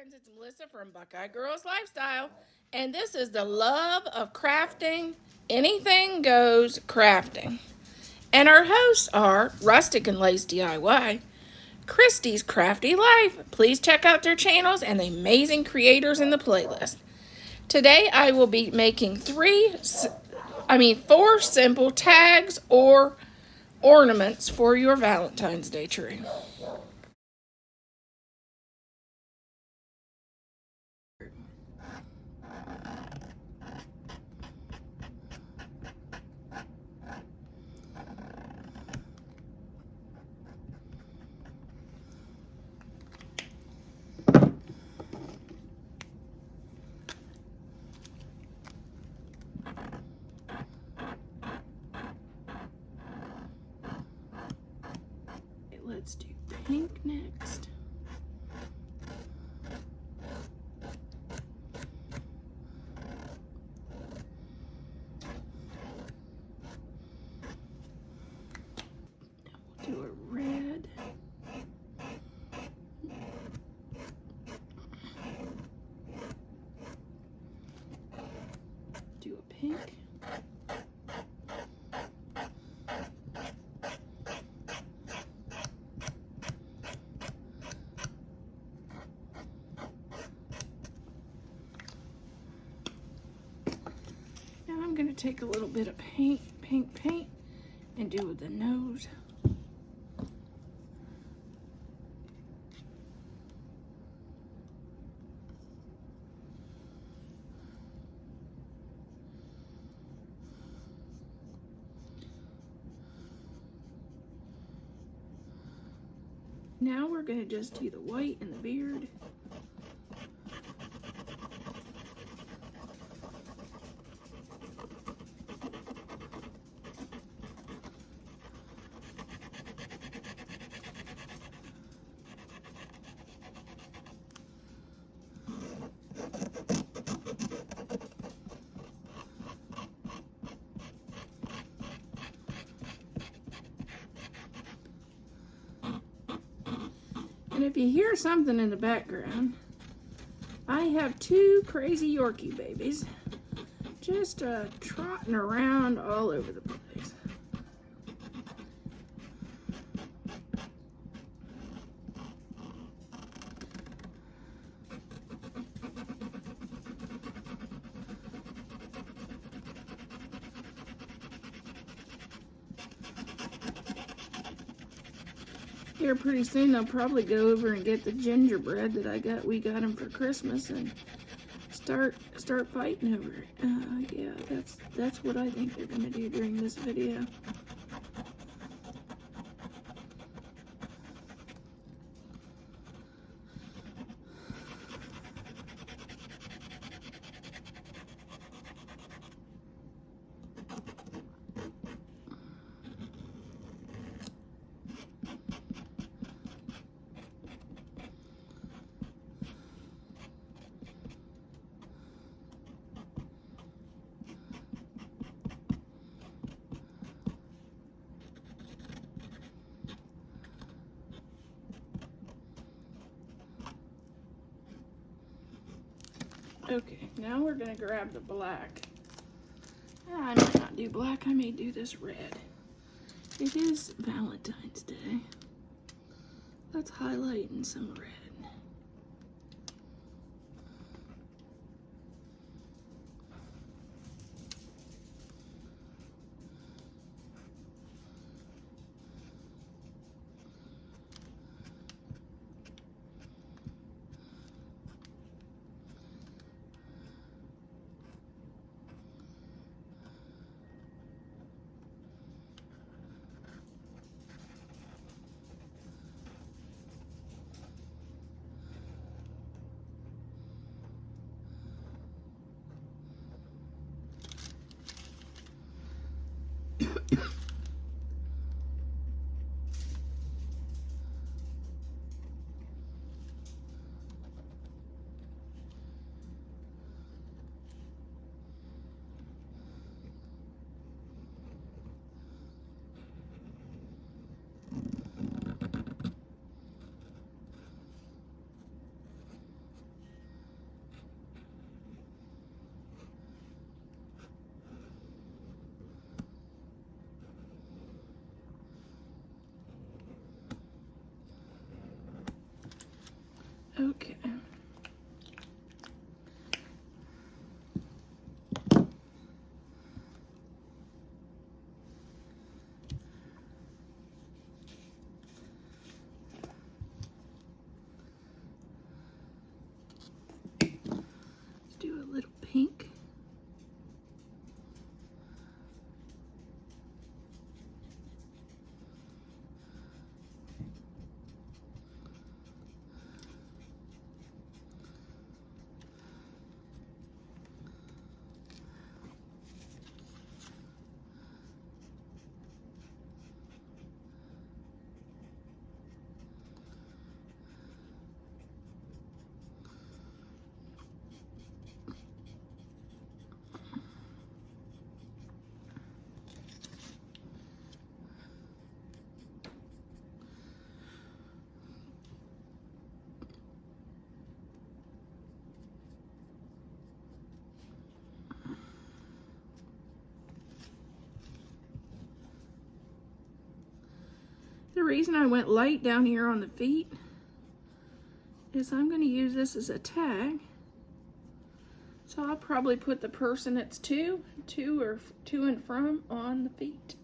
friends, it's Melissa from Buckeye Girls Lifestyle, and this is the love of crafting, anything goes crafting. And our hosts are Rustic and Lace DIY, Christy's Crafty Life. Please check out their channels and the amazing creators in the playlist. Today I will be making four simple tags or ornaments for your Valentine's Day tree. Let's do pink next. Do a red. Do a pink. Now I'm going to take a little bit of pink paint, and do with the nose. Now we're going to just do the white and the beard. And if you hear something in the background, I have two crazy Yorkie babies just trotting around all over the place. Here pretty soon they'll probably go over and get the gingerbread that we got them for Christmas and start fighting over it. Yeah, that's what I think they're gonna do during this video. Okay, now we're gonna grab the black. I might not do black, I may do this red. It is Valentine's Day. Let's highlight in some red. The reason I went light down here on the feet is I'm going to use this as a tag. So I'll probably put the person it's to and from on the feet.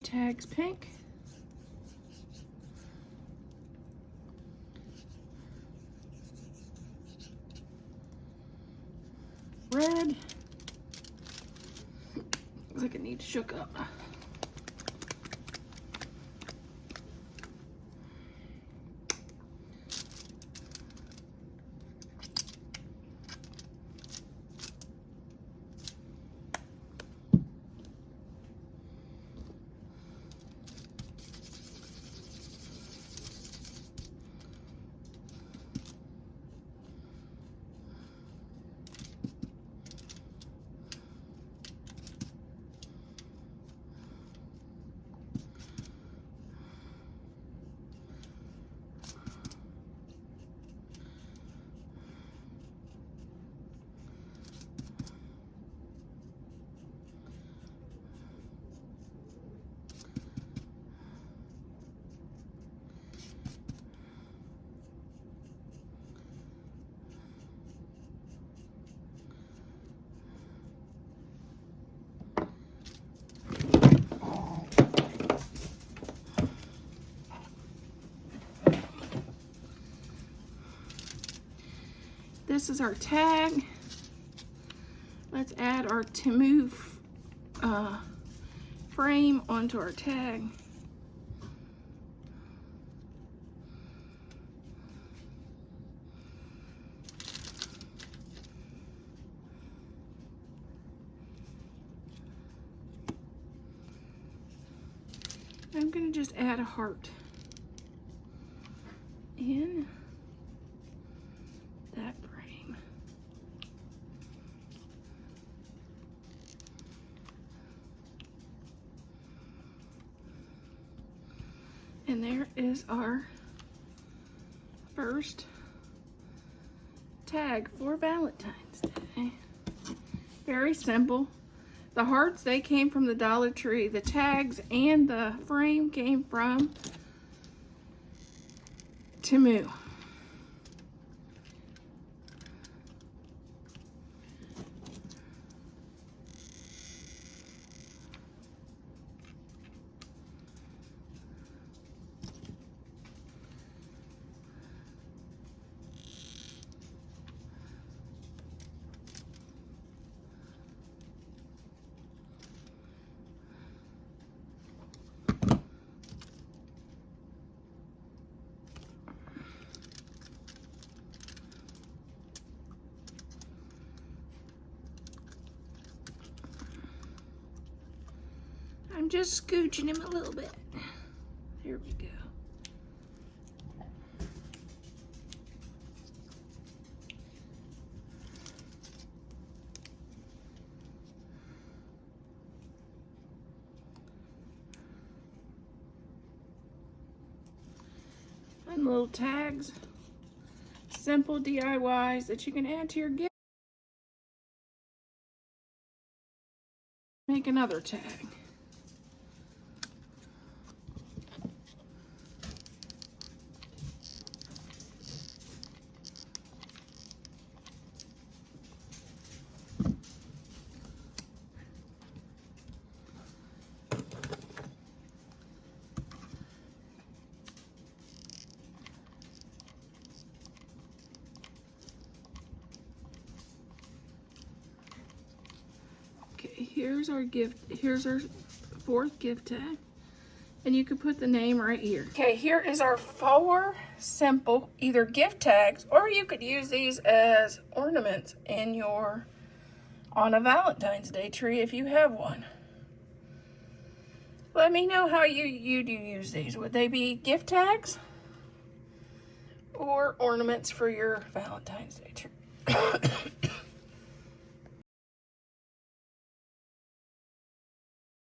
Tags pink. Red. Looks like it needs shook up. This is our tag. Let's add our Temu frame onto our tag. I'm going to just add a heart in that frame. And there is our first tag for Valentine's Day. Very simple. The hearts, they came from the Dollar Tree. The tags and the frame came from Temu. I'm just scooching him a little bit. There we go. Fun little tags. Simple DIYs that you can add to your gift. Make another tag. Here's our gift, here's our fourth gift tag, and you could put the name right here. Okay, here is our 4 simple either gift tags, or you could use these as ornaments in your, on a Valentine's Day tree if you have one. Let me know how you do use these. Would they be gift tags or ornaments for your Valentine's Day tree?